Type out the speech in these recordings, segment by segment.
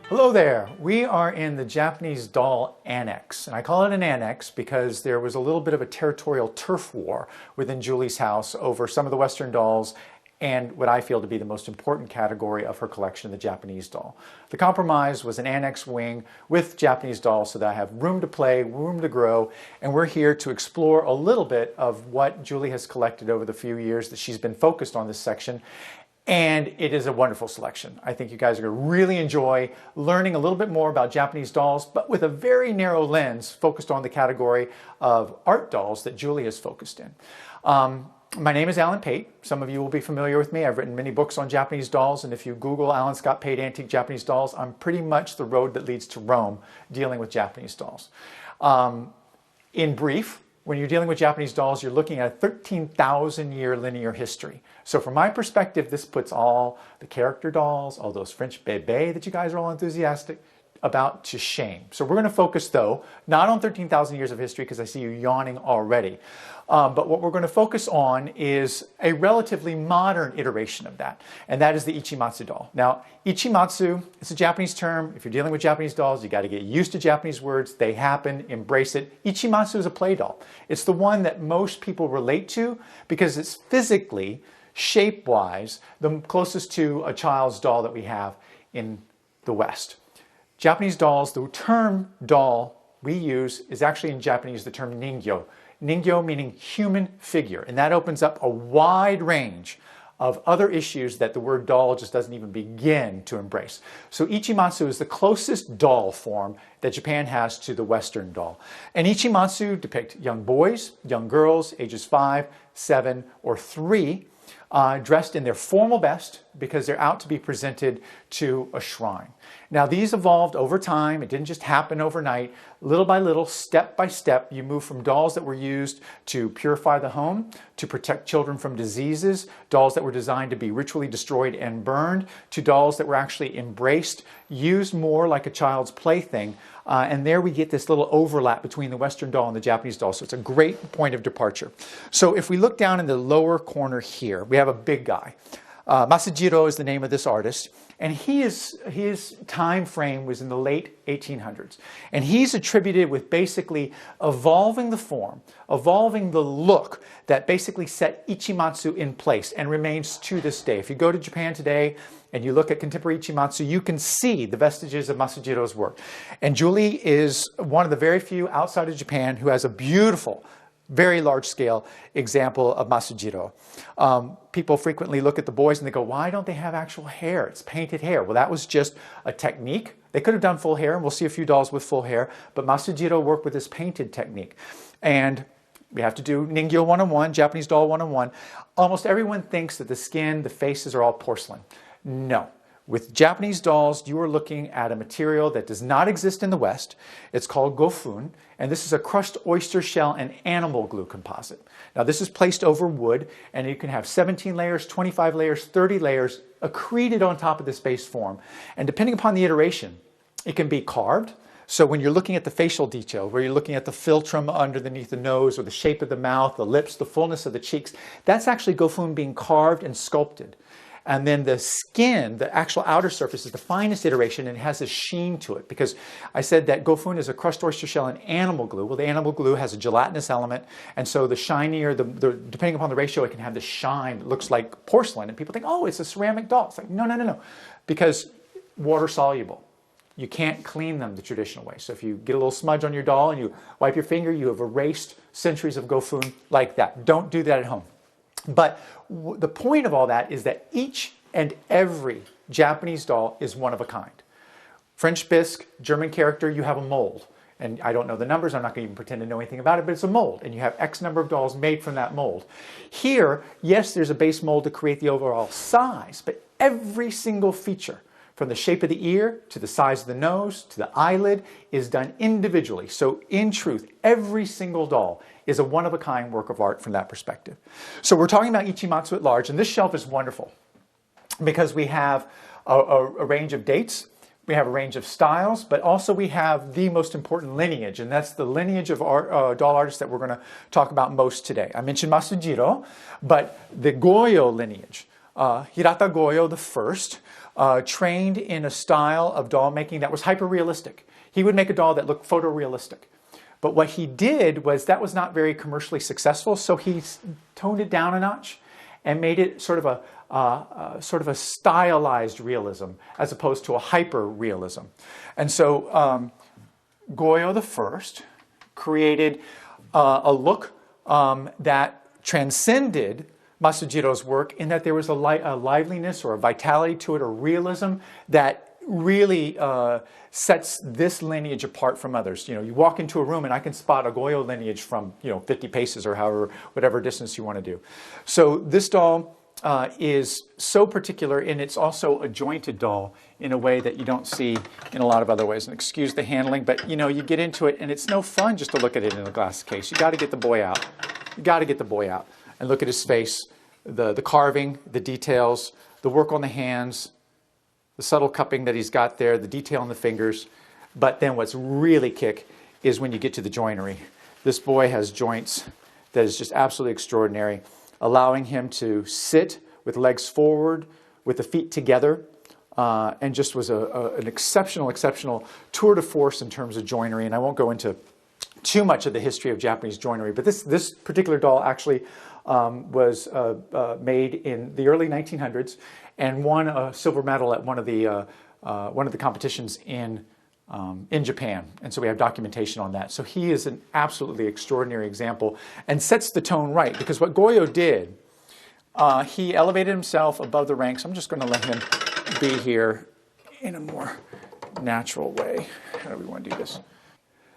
Hello there. We are in the Japanese doll annex, and I call it an annex because there was a little bit of a territorial turf war within Julie's house over some of the Western dolls and what I feel to be the most important category of her collection, the Japanese doll. The compromise was an annex wing with Japanese dolls so that I have room to play, room to grow, and we're here to explore a little bit of what Julie has collected over the few years that she's been focused on this section. And it is a wonderful selection. I think you guys are going to really enjoy learning a little bit more about Japanese dolls, but with a very narrow lens focused on the category of art dolls that Julie has focused in. My name is Alan Pate. Some of you will be familiar with me. I've written many books on Japanese dolls, and if you Google Alan Scott Pate Antique Japanese Dolls, I'm pretty much the road that leads to Rome dealing with Japanese dolls. In brief, when you're dealing with Japanese dolls, you're looking at a 13,000 year linear history. So from my perspective, this puts all the character dolls, all those French bébés that you guys are all enthusiastic about to shame. So we're going to focus though, not on 13,000 years of history because I see you yawning already. But what we're going to focus on is a relatively modern iteration of that, and that is the ichimatsu doll. Now, ichimatsu, it's a Japanese term. If you're dealing with Japanese dolls, you got to get used to Japanese words. They happen, embrace it. Ichimatsu is a play doll. It's the one that most people relate to because it's physically, shape-wise, the closest to a child's doll that we have in the West. Japanese dolls, the term doll we use is actually in Japanese the term ningyo. Ningyo meaning human figure, and that opens up a wide range of other issues that the word doll just doesn't even begin to embrace. So ichimatsu is the closest doll form that Japan has to the Western doll. And ichimatsu depict young boys, young girls, ages 5, 7, or 3, dressed in their formal best because they're out to be presented to a shrine. Now these evolved over time. It didn't just happen overnight. Little by little, step by step, you move from dolls that were used to purify the home, to protect children from diseases, dolls that were designed to be ritually destroyed and burned, to dolls that were actually embraced, used more like a child's plaything. And there we get this little overlap between the Western doll and the Japanese doll. So it's a great point of departure. So if we look down in the lower corner here, we have a big guy. Masujiro is the name of this artist, and his time frame was in the late 1800s. And he's attributed with basically evolving the form, evolving the look that basically set ichimatsu in place and remains to this day. If you go to Japan today and you look at contemporary ichimatsu, you can see the vestiges of Masujiro's work. And Julie is one of the very few outside of Japan who has a beautiful, very large-scale example of Masujiro. People frequently look at the boys and they go, why don't they have actual hair? It's painted hair. Well, that was just a technique. They could have done full hair, and we'll see a few dolls with full hair, but Masujiro worked with this painted technique. And we have to do Ningyo 101, Japanese doll 101. Almost everyone thinks that the skin, the faces are all porcelain. No. With Japanese dolls, you are looking at a material that does not exist in the West. It's called gofun, and this is a crushed oyster shell and animal glue composite. Now this is placed over wood, and you can have 17 layers, 25 layers, 30 layers accreted on top of this base form. And depending upon the iteration, it can be carved. So when you're looking at the facial detail, where you're looking at the philtrum underneath the nose, or the shape of the mouth, the lips, the fullness of the cheeks, that's actually gofun being carved and sculpted. And then the skin, the actual outer surface, is the finest iteration and has a sheen to it. Because I said that gofun is a crushed oyster shell and animal glue. Well, the animal glue has a gelatinous element, and so the shinier, depending upon the ratio, it can have the shine that looks like porcelain. And people think, oh, it's a ceramic doll. It's like, no, no, no, no. Because water soluble. You can't clean them the traditional way. So if you get a little smudge on your doll and you wipe your finger, you have erased centuries of gofun like that. Don't do that at home. But the point of all that is that each and every Japanese doll is one of a kind. French bisque, German character, you have a mold. And I don't know the numbers, I'm not going to even pretend to know anything about it, but it's a mold. And you have X number of dolls made from that mold. Here, yes, there's a base mold to create the overall size, but every single feature, from the shape of the ear, to the size of the nose, to the eyelid, is done individually. So in truth, every single doll is a one-of-a-kind work of art from that perspective. So we're talking about ichimatsu at large, and this shelf is wonderful because we have a range of dates, we have a range of styles, but also we have the most important lineage, and that's the lineage of doll artists that we're going to talk about most today. I mentioned Masujiro, but the Goyo lineage, Hirata Goyo the first, trained in a style of doll making that was hyper-realistic. He would make a doll that looked photorealistic. But what he did was that was not very commercially successful, so he toned it down a notch and made it sort of a stylized realism as opposed to a hyper-realism. And so Goyo the First created a look that transcended Masujiro's work in that there was a liveliness or a vitality to it, or realism that really sets this lineage apart from others. You know, you walk into a room and I can spot a Goyo lineage from 50 paces or however, whatever distance you want to do. So this doll is so particular, and it's also a jointed doll in a way that you don't see in a lot of other ways. And excuse the handling, but you get into it and it's no fun just to look at it in a glass case. You got to get the boy out. You got to get the boy out and look at his face, the carving, the details, the work on the hands, the subtle cupping that he's got there, the detail on the fingers. But then what's really kick is when you get to the joinery. This boy has joints that is just absolutely extraordinary, allowing him to sit with legs forward, with the feet together, and just was an exceptional tour de force in terms of joinery. And I won't go into too much of the history of Japanese joinery, but this particular doll actually was made in the early 1900s and won a silver medal at one of the competitions in Japan. And so we have documentation on that. So he is an absolutely extraordinary example and sets the tone right, because what Goyo did, he elevated himself above the ranks. I'm just going to let him be here in a more natural way. How do we want to do this?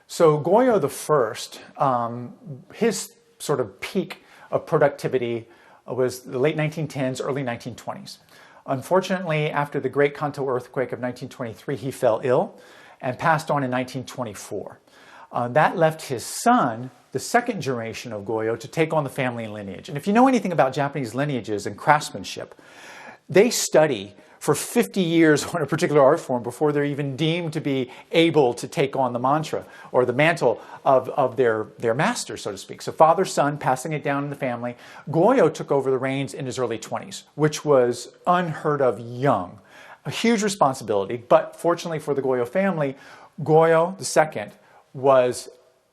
So Goyo the First, his sort of peak of productivity was the late 1910s, early 1920s. Unfortunately, after the Great Kanto earthquake of 1923, he fell ill and passed on in 1924. That left his son, the second generation of Goyo, to take on the family lineage. And if you know anything about Japanese lineages and craftsmanship, they study for 50 years on a particular art form before they're even deemed to be able to take on the mantra or the mantle of their master, so to speak. So father, son, passing it down in the family. Goyo took over the reins in his early 20s, which was unheard of young. A huge responsibility, but fortunately for the Goyo family, Goyo II was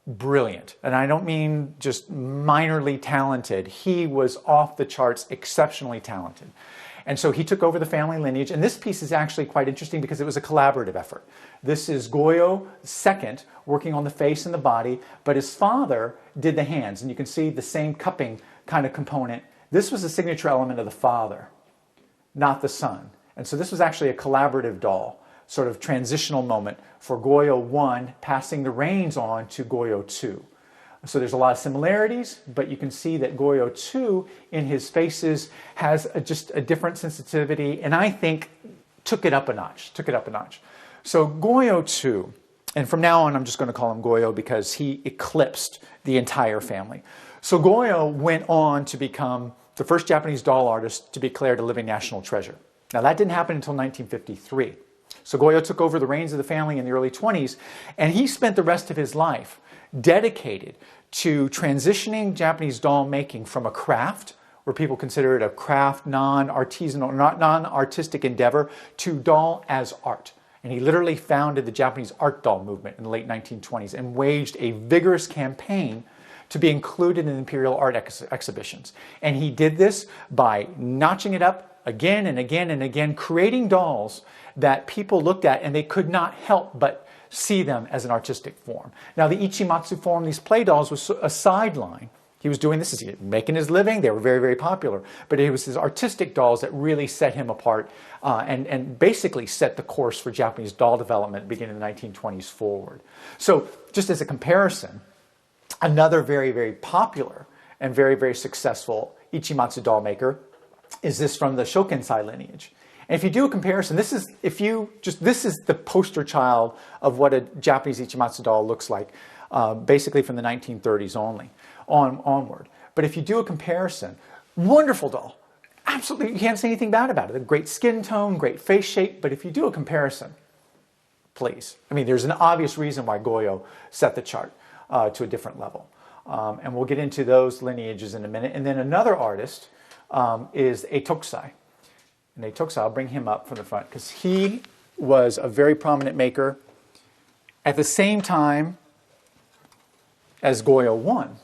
brilliant. And I don't mean just minorly talented. He was off the charts, exceptionally talented. And so he took over the family lineage. And this piece is actually quite interesting because it was a collaborative effort. This is Goyo II working on the face and the body, but his father did the hands. And you can see the same cupping kind of component. This was a signature element of the father, not the son. And so this was actually a collaborative doll, sort of transitional moment for Goyo I passing the reins on to Goyo II. So there's a lot of similarities, but you can see that Goyo II in his faces has just a different sensitivity, and I think took it up a notch. So Goyo II, and from now on I'm just going to call him Goyo because he eclipsed the entire family. So Goyo went on to become the first Japanese doll artist to be declared a living national treasure. Now that didn't happen until 1953. So Goyo took over the reins of the family in the early 20s, and he spent the rest of his life dedicated to transitioning Japanese doll making from a craft, where people consider it a craft, non-artisanal, non-artistic endeavor, to doll as art. And he literally founded the Japanese art doll movement in the late 1920s and waged a vigorous campaign to be included in imperial art exhibitions. And he did this by notching it up again and again and again, creating dolls that people looked at and they could not help but see them as an artistic form. Now the ichimatsu form, these play dolls, was a sideline. He was doing this, making his living. They were very, very popular. But it was his artistic dolls that really set him apart and basically set the course for Japanese doll development beginning in the 1920s forward. So just as a comparison, another very, very popular and very, very successful ichimatsu doll maker is this from the Shokensai lineage. And if you do a comparison, this is the poster child of what a Japanese ichimatsu doll looks like, basically from the 1930s onward. But if you do a comparison, wonderful doll. Absolutely, you can't say anything bad about it. A great skin tone, great face shape. But if you do a comparison, please. I mean, there's an obvious reason why Goyo set the chart to a different level. And we'll get into those lineages in a minute. And then another artist is a Tokusai. Neitoksa, I'll bring him up from the front because he was a very prominent maker at the same time as Goyo 1.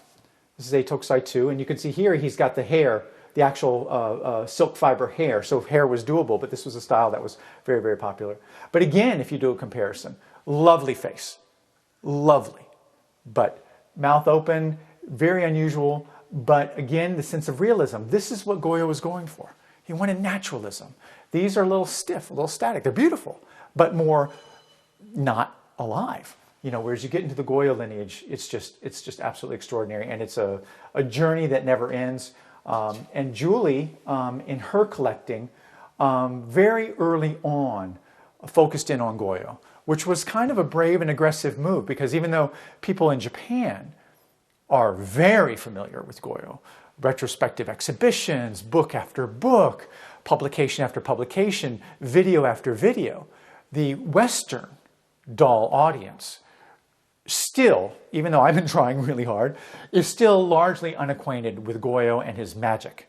This is Neitoksa 2, and you can see here he's got the hair, the actual silk fiber hair. So hair was doable, but this was a style that was very, very popular. But again, if you do a comparison, lovely face, lovely, but mouth open, very unusual. But again, the sense of realism. This is what Goyo was going for. He wanted naturalism. These are a little stiff, a little static. They're beautiful, but more not alive. You know, whereas you get into the Goyo lineage, it's just absolutely extraordinary, and it's a journey that never ends. And Julie, in her collecting, very early on, focused in on Goyo, which was kind of a brave and aggressive move, because even though people in Japan are very familiar with Goyo, retrospective exhibitions, book after book, publication after publication, video after video, the Western doll audience still, even though I've been trying really hard, is still largely unacquainted with Goyo and his magic.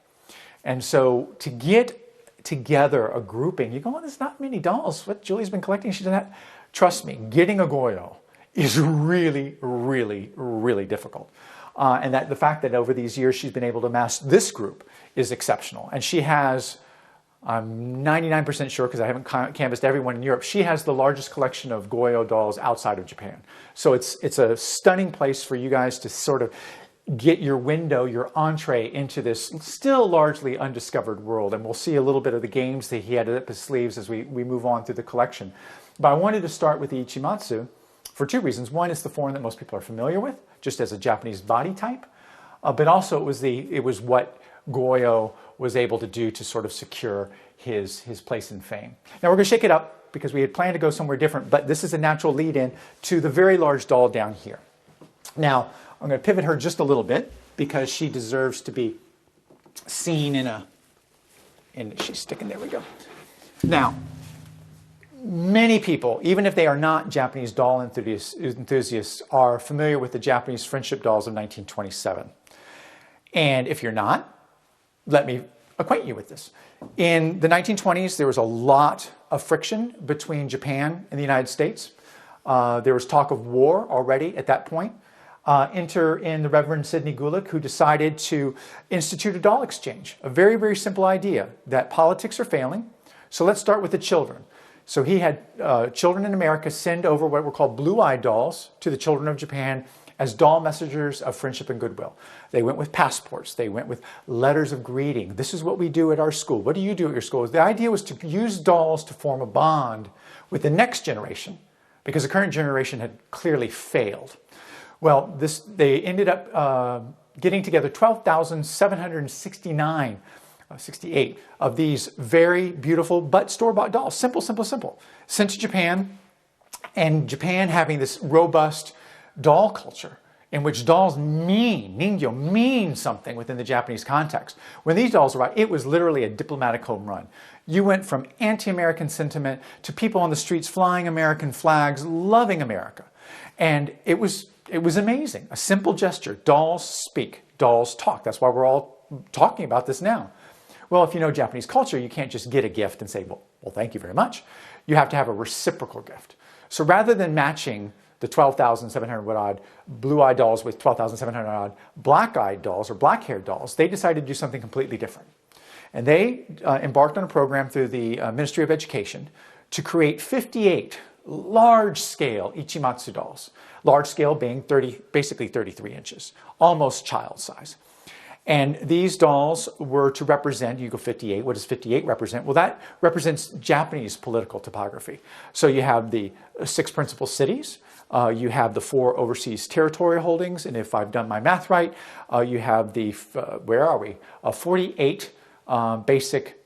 And so to get together a grouping, you go, oh, there's not many dolls. What Julie's been collecting, she's done that. Trust me, getting a Goyo is really, really, really difficult. And that the fact that over these years she's been able to amass this group is exceptional. And she has, I'm 99% sure, because I haven't canvassed everyone in Europe, she has the largest collection of Goyo dolls outside of Japan. So it's a stunning place for you guys to sort of get your window, your entree into this still largely undiscovered world. And we'll see a little bit of the games that he had up his sleeves as we move on through the collection. But I wanted to start with the ichimatsu for two reasons. One is the form that most people are familiar with, just as a Japanese body type. But also it was what Goyo was able to do to sort of secure his place in fame. Now we're going to shake it up because we had planned to go somewhere different, but this is a natural lead-in to the very large doll down here. Now, I'm going to pivot her just a little bit because she deserves to be seen she's sticking, there we go. Now, many people, even if they are not Japanese doll enthusiasts, are familiar with the Japanese friendship dolls of 1927. And if you're not, let me acquaint you with this. In the 1920s, there was a lot of friction between Japan and the United States. There was talk of war already at that point. Enter in the Reverend Sidney Gulick, who decided to institute a doll exchange. A very, very simple idea that politics are failing. So let's start with the children. So he had children in America send over what were called blue-eyed dolls to the children of Japan as doll messengers of friendship and goodwill. They went with passports. They went with letters of greeting. This is what we do at our school. What do you do at your school? The idea was to use dolls to form a bond with the next generation, because the current generation had clearly failed. Well, they ended up getting together 12,769 68 of these very beautiful but store-bought dolls. Simple, simple, simple. Sent to Japan, and Japan having this robust doll culture in which dolls ningyo mean something within the Japanese context. When these dolls arrived, it was literally a diplomatic home run. You went from anti-American sentiment to people on the streets flying American flags, loving America. And it was amazing. A simple gesture. Dolls speak. Dolls talk. That's why we're all talking about this now. Well, if you know Japanese culture, you can't just get a gift and say, well, thank you very much. You have to have a reciprocal gift. So rather than matching the 12,700 odd blue-eyed dolls with 12,700 odd black-eyed dolls or black-haired dolls, they decided to do something completely different. And they embarked on a program through the Ministry of Education to create 58 large-scale ichimatsu dolls. Large scale being basically 33 inches, almost child size. And these dolls were to represent, you go 58, what does 58 represent? Well, that represents Japanese political topography. So you have the 6 principal cities, you have the 4 overseas territorial holdings, and if I've done my math right, you have the, 48 basic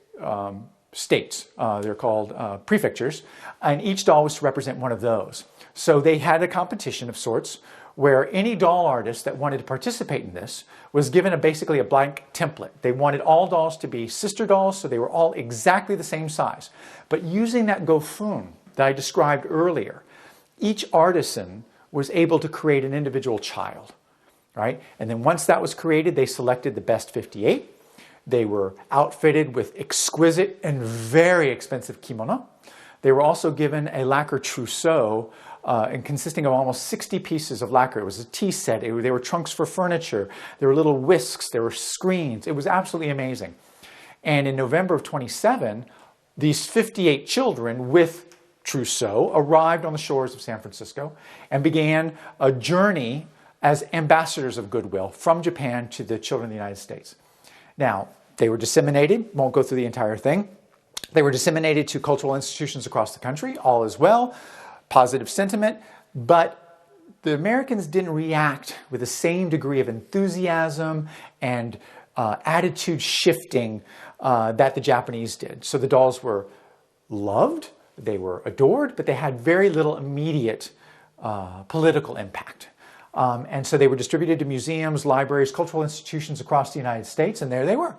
states. They're called prefectures, and each doll was to represent one of those. So they had a competition of sorts where any doll artist that wanted to participate in this was given basically a blank template. They wanted all dolls to be sister dolls, so they were all exactly the same size. But using that gofun that I described earlier, each artisan was able to create an individual child, right? And then once that was created, they selected the best 58. They were outfitted with exquisite and very expensive kimono. They were also given a lacquer trousseau and consisting of almost 60 pieces of lacquer. It was a tea set. They were trunks for furniture. There were little whisks. There were screens. It was absolutely amazing. And in November of 27, these 58 children with trousseau arrived on the shores of San Francisco and began a journey as ambassadors of goodwill from Japan to the children of the United States. Now, they were disseminated, won't go through the entire thing. They were disseminated to cultural institutions across the country, all is well, positive sentiment, but the Americans didn't react with the same degree of enthusiasm and attitude shifting that the Japanese did. So the dolls were loved, they were adored, but they had very little immediate political impact. And so they were distributed to museums, libraries, cultural institutions across the United States, and there they were.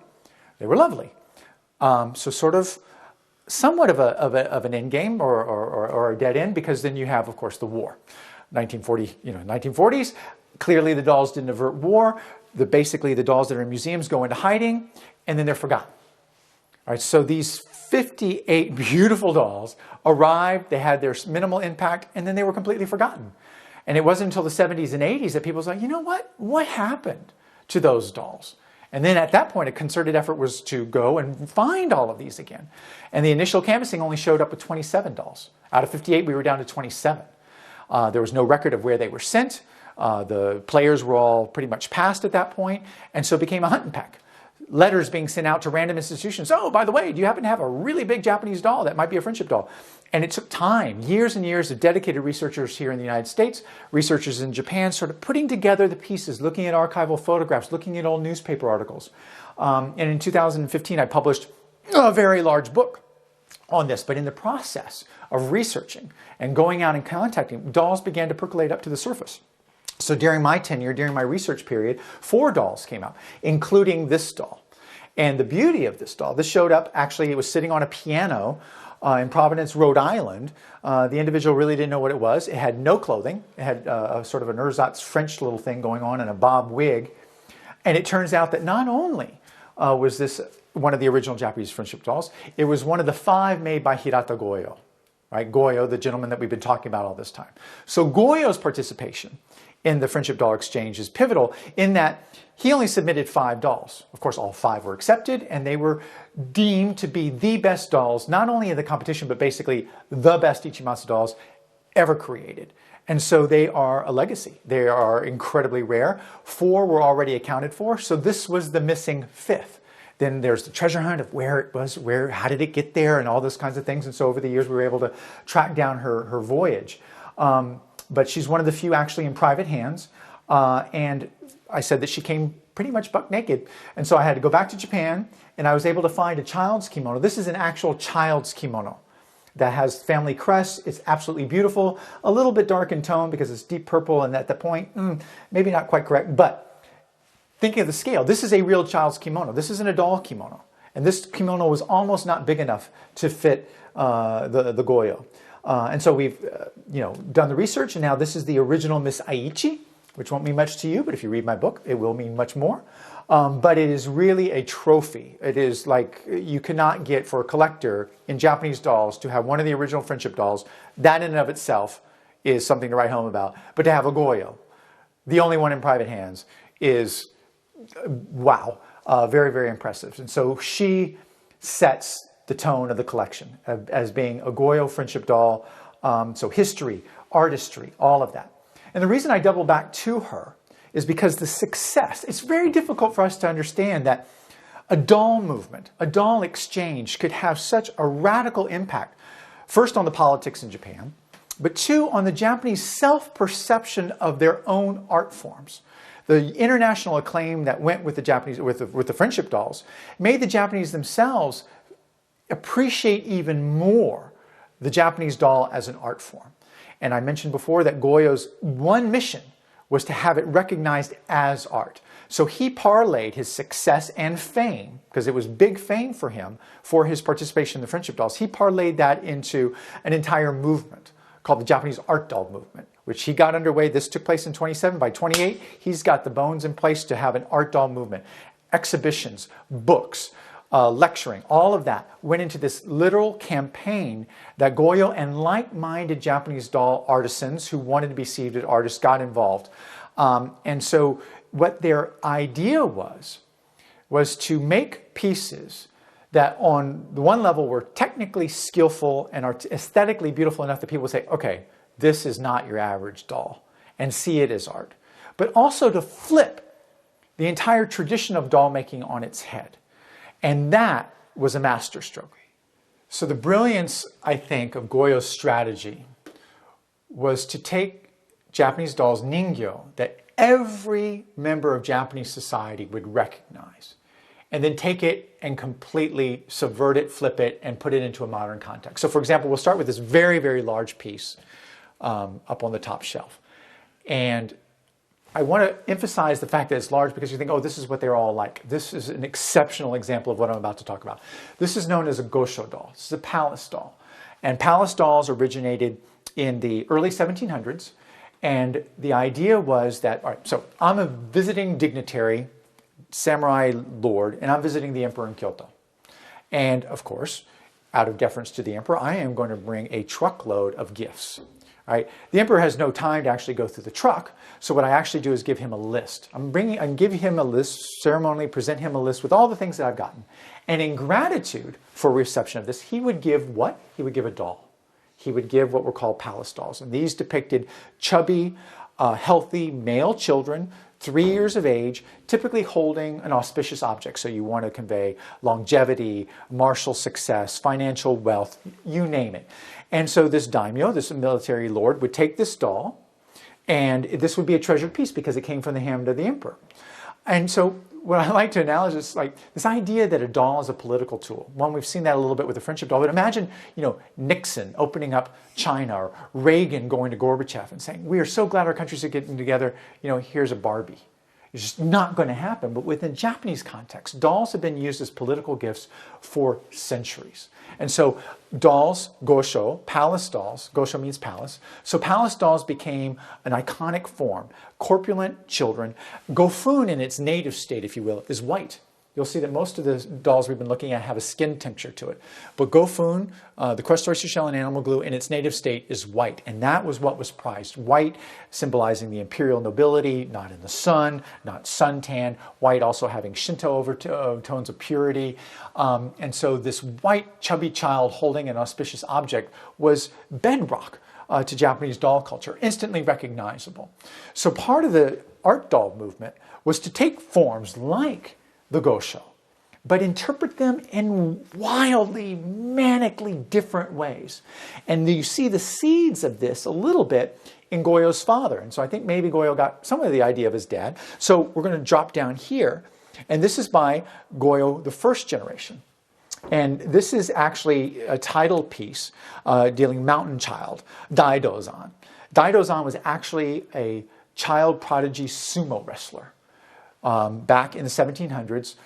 They were lovely. So sort of somewhat of an end game or a dead end, because then you have, of course, the war. 1940s, clearly the dolls didn't avert war. Basically, the dolls that are in museums go into hiding, and then they're forgotten. All right, so these 58 beautiful dolls arrived, they had their minimal impact, and then they were completely forgotten. And it wasn't until the 70s and 80s that people was like, you know what? What happened to those dolls? And then at that point, a concerted effort was to go and find all of these again. And the initial canvassing only showed up with 27 dolls. Out of 58, we were down to 27. There was no record of where they were sent. The players were all pretty much passed at that point, and so it became a hunt and peck. Letters being sent out to random institutions. Oh, by the way, do you happen to have a really big Japanese doll that might be a friendship doll? And it took time, years and years of dedicated researchers here in the United States, researchers in Japan, sort of putting together the pieces, looking at archival photographs, looking at old newspaper articles. And in 2015, I published a very large book on this. But in the process of researching and going out and contacting, dolls began to percolate up to the surface. So during my tenure, during my research period, 4 dolls came out, including this doll. And the beauty of this doll, this showed up, actually, it was sitting on a piano in Providence, Rhode Island. The individual really didn't know what it was. It had no clothing. It had a sort of an ersatz French little thing going on and a bob wig. And it turns out that not only was this one of the original Japanese friendship dolls, it was one of the 5 made by Hirata Goyo. Right? Goyo, the gentleman that we've been talking about all this time. So Goyo's participation in the friendship doll exchange is pivotal in that he only submitted 5 dolls. Of course, all 5 were accepted, and they were deemed to be the best dolls, not only in the competition, but basically the best ichimatsu dolls ever created. And so they are a legacy. They are incredibly rare. 4 were already accounted for, so this was the missing 5th. Then there's the treasure hunt of where it was, how did it get there, and all those kinds of things. And so over the years, we were able to track down her voyage. But she's one of the few actually in private hands. And I said that she came pretty much buck naked. And so I had to go back to Japan, and I was able to find a child's kimono. This is an actual child's kimono that has family crest. It's absolutely beautiful, a little bit dark in tone because it's deep purple, and at that point, maybe not quite correct. But thinking of the scale, this is a real child's kimono. This isn't a doll kimono. And this kimono was almost not big enough to fit the Goyo. And so we've done the research, and now this is the original Miss Aichi, which won't mean much to you, but if you read my book, it will mean much more. But it is really a trophy. It is like you cannot get for a collector in Japanese dolls to have one of the original friendship dolls. That in and of itself is something to write home about. But to have a Goyo, the only one in private hands, is wow, very, very impressive. And so she sets the tone of the collection as being a Goyo friendship doll. So history, artistry, all of that. And the reason I double back to her is because the success, it's very difficult for us to understand that a doll movement, a doll exchange could have such a radical impact, first on the politics in Japan, but 2, on the Japanese self-perception of their own art forms. The international acclaim that went with the Japanese, with the friendship dolls, made the Japanese themselves appreciate even more the Japanese doll as an art form. And I mentioned before that Goyo's one mission was to have it recognized as art. So he parlayed his success and fame, because it was big fame for him, for his participation in the friendship dolls. He parlayed that into an entire movement called the Japanese art doll movement, which he got underway. This took place in 27. By 28, he's got the bones in place to have an art doll movement. exhibitions, books, lecturing, all of that went into this literal campaign that Goyo and like-minded Japanese doll artisans who wanted to be seated artists got involved. And so what their idea was to make pieces that on the one level were technically skillful and are aesthetically beautiful enough that people would say, okay, this is not your average doll, and see it as art. But also to flip the entire tradition of doll making on its head. And that was a masterstroke. So the brilliance, I think, of Goyo's strategy was to take Japanese dolls, ningyo, that every member of Japanese society would recognize, and then take it and completely subvert it, flip it, and put it into a modern context. So for example, we'll start with this very, very large piece up on the top shelf. And I want to emphasize the fact that it's large because you think, oh, this is what they're all like. This is an exceptional example of what I'm about to talk about. This is known as a Goshu doll. This is a palace doll. And palace dolls originated in the early 1700s. And the idea was that, all right, so I'm a visiting dignitary, samurai lord, and I'm visiting the emperor in Kyoto. And of course, out of deference to the emperor, I am going to bring a truckload of gifts. Right? The emperor has no time to actually go through the truck, so what I actually do is give him a list. I give him a list, ceremonially present him a list with all the things that I've gotten. And in gratitude for reception of this, he would give what? He would give a doll. He would give what were called palace dolls. And these depicted chubby, healthy male children, 3 years of age, typically holding an auspicious object. So you want to convey longevity, martial success, financial wealth, you name it. And so this daimyo, this military lord, would take this doll, and this would be a treasured piece because it came from the hand of the emperor. And so what I like to analogize is like this idea that a doll is a political tool. One, we've seen that a little bit with the friendship doll, but imagine, Nixon opening up China, or Reagan going to Gorbachev and saying, we are so glad our countries are getting together, here's a Barbie. It's just not going to happen. But within Japanese context, dolls have been used as political gifts for centuries. And so dolls, Gosho, palace dolls, Gosho means palace. So palace dolls became an iconic form. Corpulent children. Gofun in its native state, if you will, is white. You'll see that most of the dolls we've been looking at have a skin tincture to it. But Gofun, the crushed oyster shell and animal glue, in its native state is white. And that was what was prized. White symbolizing the imperial nobility, not in the sun, not suntan. White also having Shinto overtones of purity. And so this white chubby child holding an auspicious object was bedrock to Japanese doll culture, instantly recognizable. So part of the art doll movement was to take forms like the Gosho, but interpret them in wildly, manically different ways. And you see the seeds of this a little bit in Goyo's father. And so I think maybe Goyo got some of the idea of his dad. So we're going to drop down here. And this is by Goyo, the first generation. And this is actually a title piece dealing Mountain Child, Daidozan. Daidozan was actually a child prodigy sumo wrestler. Back in the 1700s,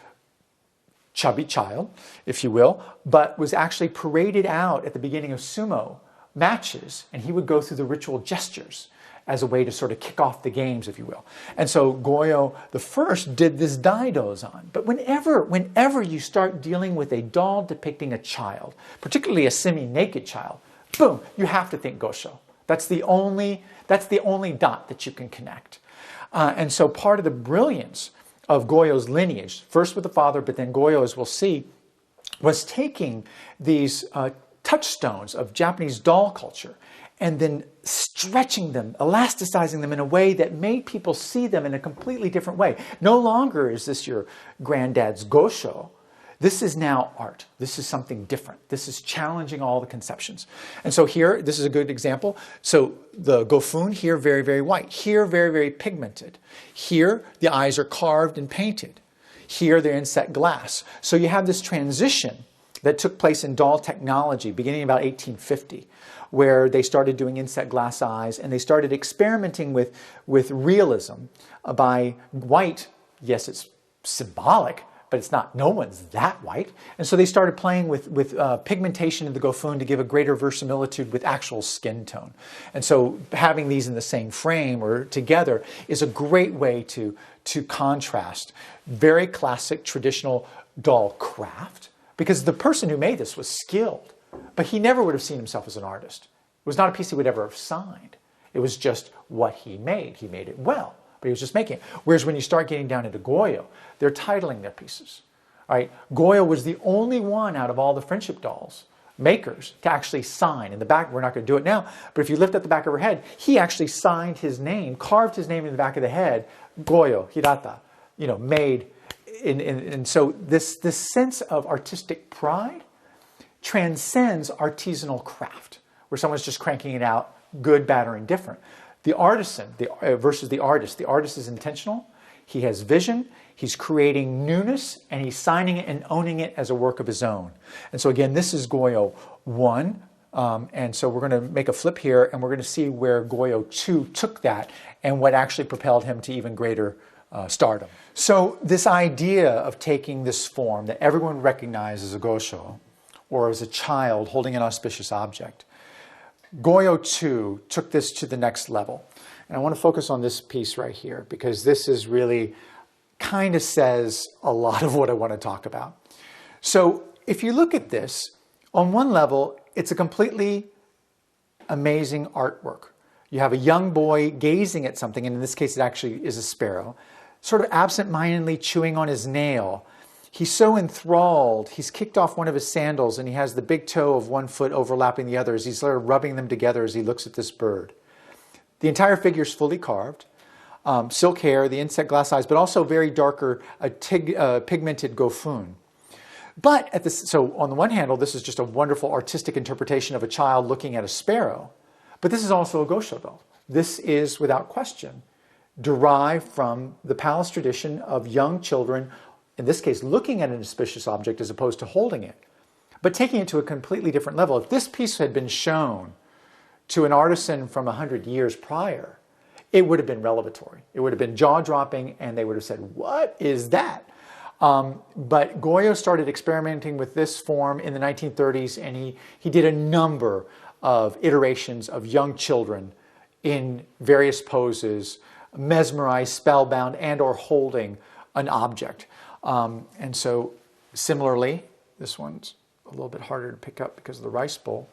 chubby child, if you will, but was actually paraded out at the beginning of sumo matches, and he would go through the ritual gestures as a way to sort of kick off the games, if you will. And so Goyo the first did this daidozan. But whenever you start dealing with a doll depicting a child, particularly a semi-naked child, boom, you have to think Gosho. That's the only dot that you can connect. And so part of the brilliance of Goyo's lineage, first with the father, but then Goyo, as we'll see, was taking these touchstones of Japanese doll culture and then stretching them, elasticizing them in a way that made people see them in a completely different way. No longer is this your granddad's Gosho. This is now art. This is something different. This is challenging all the conceptions. And so here, this is a good example. So the Gofun here, very, very white. Here, very, very pigmented. Here, the eyes are carved and painted. Here, they're inset glass. So you have this transition that took place in doll technology beginning about 1850, where they started doing inset glass eyes and they started experimenting with realism by white. Yes, it's symbolic, but it's not, no one's that white. And so they started playing with pigmentation in the Gofun to give a greater verisimilitude with actual skin tone. And so having these in the same frame or together is a great way to contrast very classic traditional doll craft, because the person who made this was skilled, but he never would have seen himself as an artist. It was not a piece he would ever have signed. It was just what he made. He made it well, but he was just making it. Whereas when you start getting down into Goyo, they're titling their pieces. Right? Goyo was the only one out of all the friendship dolls makers to actually sign. In the back, we're not going to do it now, but if you lift up the back of her head, he actually signed his name, carved his name in the back of the head, Goyo, Hirata, made. And so this sense of artistic pride transcends artisanal craft, where someone's just cranking it out, good, bad, or indifferent. The artisan versus the artist. The artist is intentional. He has vision. He's creating newness, and he's signing it and owning it as a work of his own. And so again, this is Goyo 1. And so we're going to make a flip here, and we're going to see where Goyo 2 took that and what actually propelled him to even greater stardom. So this idea of taking this form that everyone recognizes as a Goshu, or as a child holding an auspicious object, Goyo 2 took this to the next level. And I want to focus on this piece right here, because this is really kind of says a lot of what I want to talk about. So if you look at this, on one level, it's a completely amazing artwork. You have a young boy gazing at something, and in this case it actually is a sparrow, sort of absent-mindedly chewing on his nail. He's so enthralled, he's kicked off one of his sandals, and he has the big toe of one foot overlapping the other as he's sort of rubbing them together as he looks at this bird. The entire figure is fully carved. Silk hair, the insect glass eyes, but also very darker, pigmented Gofun. But so on the one hand, this is just a wonderful artistic interpretation of a child looking at a sparrow. But this is also a Goshu doll. This is, without question, derived from the palace tradition of young children, in this case, looking at an auspicious object as opposed to holding it, but taking it to a completely different level. If this piece had been shown to an artisan from 100 years prior, it would have been revelatory. It would have been jaw-dropping, and they would have said, what is that? But Goyo started experimenting with this form in the 1930s, and he did a number of iterations of young children in various poses, mesmerized, spellbound, and or holding an object. And so similarly, this one's a little bit harder to pick up because of the rice bowl.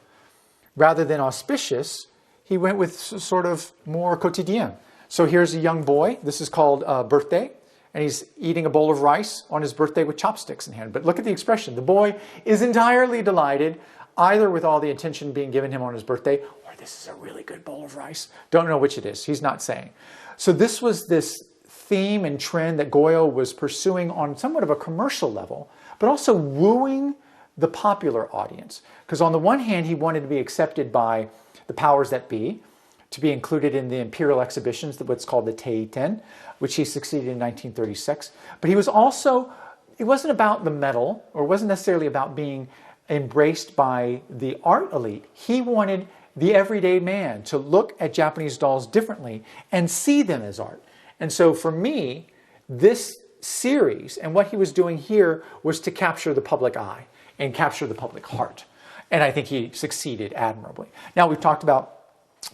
Rather than auspicious, he went with sort of more quotidien. So here's a young boy. This is called birthday. And he's eating a bowl of rice on his birthday with chopsticks in hand. But look at the expression. The boy is entirely delighted, either with all the attention being given him on his birthday, or this is a really good bowl of rice. Don't know which it is. He's not saying. So this was this theme and trend that Goyo was pursuing on somewhat of a commercial level, but also wooing the popular audience. Because on the one hand, he wanted to be accepted by the powers that be, to be included in the imperial exhibitions, what's called the Teiten, which he succeeded in 1936. But he was also, it wasn't about the medal, or it wasn't necessarily about being embraced by the art elite. He wanted the everyday man to look at Japanese dolls differently and see them as art. And so for me, this series and what he was doing here was to capture the public eye and capture the public heart. And I think he succeeded admirably. Now we've talked about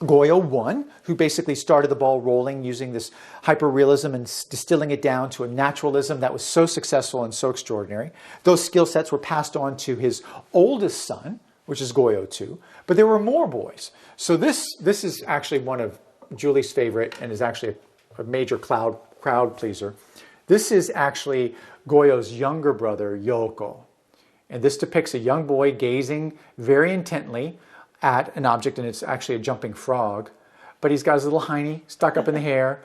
Goyo 1, who basically started the ball rolling using this hyperrealism and distilling it down to a naturalism that was so successful and so extraordinary. Those skill sets were passed on to his oldest son, which is Goyo 2, but there were more boys. So this is actually one of Julie's favorite and is actually a major crowd pleaser. This is actually Goyo's younger brother, Yoko. And this depicts a young boy gazing very intently at an object, and it's actually a jumping frog. But he's got his little hiney stuck up in the hair,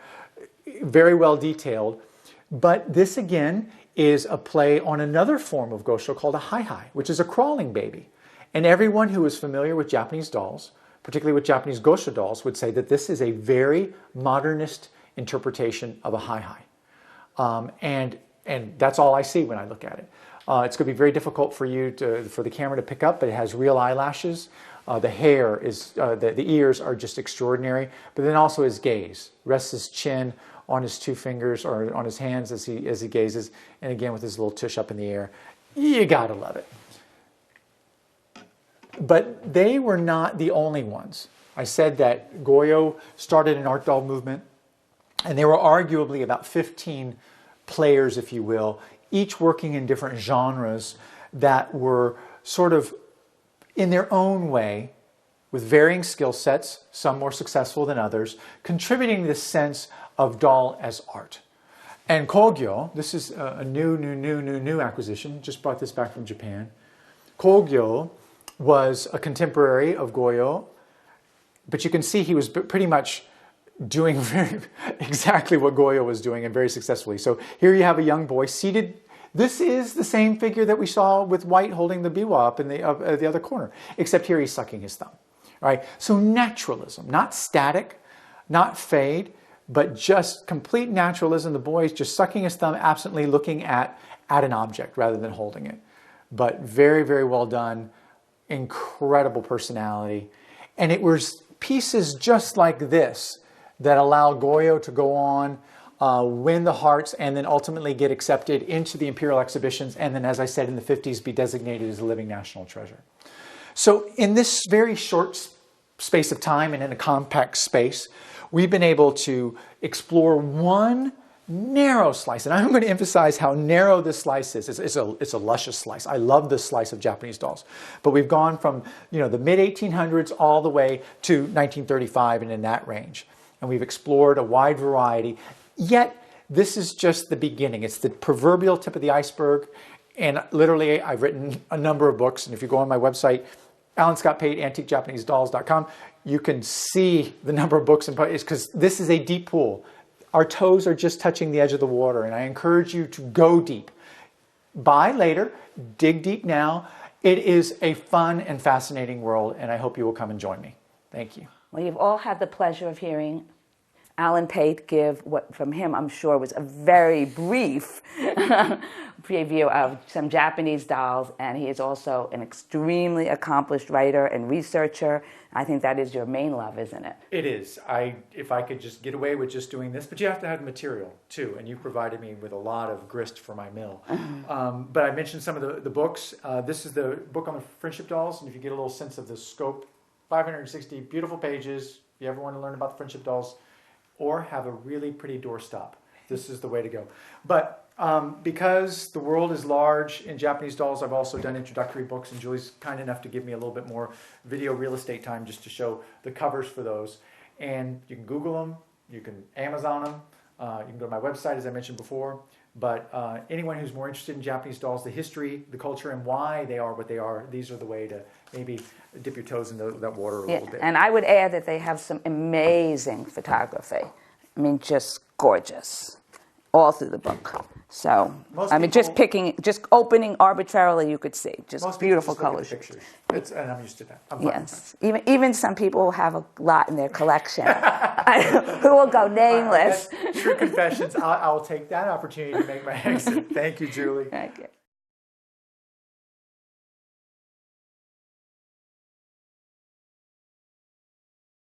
very well detailed. But this, again, is a play on another form of Goshu called a hai-hai, which is a crawling baby. And everyone who is familiar with Japanese dolls, particularly with Japanese Goshu dolls, would say that this is a very modernist interpretation of a hai-hai. And that's all I see when I look at it. It's going to be very difficult for the camera to pick up, but it has real eyelashes. The hair is, the ears are just extraordinary, but then also his gaze rests his chin on his two fingers or on his hands as he gazes, and again with his little tush up in the air. You gotta love it. But they were not the only ones. I said that Goyo started an art doll movement, and there were arguably about 15 players, if you will, each working in different genres that were sort of in their own way, with varying skill sets, some more successful than others, contributing this sense of doll as art. And Kogyo, this is a new acquisition, just brought this back from Japan. Kogyo was a contemporary of Goyo, but you can see he was pretty much doing exactly what Goyo was doing, and very successfully. So here you have a young boy seated. This is the same figure that we saw with White holding the biwa up in the other corner, except here he's sucking his thumb. Right? So naturalism, not static, not fade, but just complete naturalism. The boy is just sucking his thumb, absently looking at an object rather than holding it. But very, very well done. Incredible personality. And it was pieces just like this that allowed Goyo to go on, win the hearts, and then ultimately get accepted into the imperial exhibitions, and then, as I said, in the 50s, be designated as a living national treasure. So in this very short space of time and in a compact space, we've been able to explore one narrow slice. And I'm going to emphasize how narrow this slice is. It's a luscious slice. I love this slice of Japanese dolls. But we've gone from the mid-1800s all the way to 1935 and in that range. And we've explored a wide variety. Yet, this is just the beginning. It's the proverbial tip of the iceberg. And literally, I've written a number of books. And if you go on my website, Alan Scott Pate, AntiqueJapaneseDolls.com, you can see the number of books, and it's because this is a deep pool. Our toes are just touching the edge of the water, and I encourage you to go deep. Buy later, dig deep now. It is a fun and fascinating world, and I hope you will come and join me. Thank you. Well, you've all had the pleasure of hearing Alan Pate give what from him I'm sure was a very brief preview of some Japanese dolls, and he is also an extremely accomplished writer and researcher. I think that is your main love, isn't it? It is. If I could just get away with just doing this, but you have to have the material too, and you provided me with a lot of grist for my mill. But I mentioned some of the books. This is the book on the friendship dolls, and if you get a little sense of the scope, 560 beautiful pages. If you ever want to learn about the friendship dolls, or have a really pretty doorstop, this is the way to go. But because the world is large in Japanese dolls, I've also done introductory books, and Julie's kind enough to give me a little bit more video real estate time just to show the covers for those. And you can Google them, you can Amazon them, you can go to my website, as I mentioned before. But anyone who's more interested in Japanese dolls, the history, the culture, and why they are what they are, these are the way to maybe dip your toes in that water a little bit. And I would add that they have some amazing photography. I mean, just gorgeous, all through the book. So, just opening arbitrarily, you could see just beautiful colors. Pictures. And I'm used to that. Yes, even some people have a lot in their collection who will go nameless. True confessions. I'll take that opportunity to make my exit. Thank you, Julie. Thank you.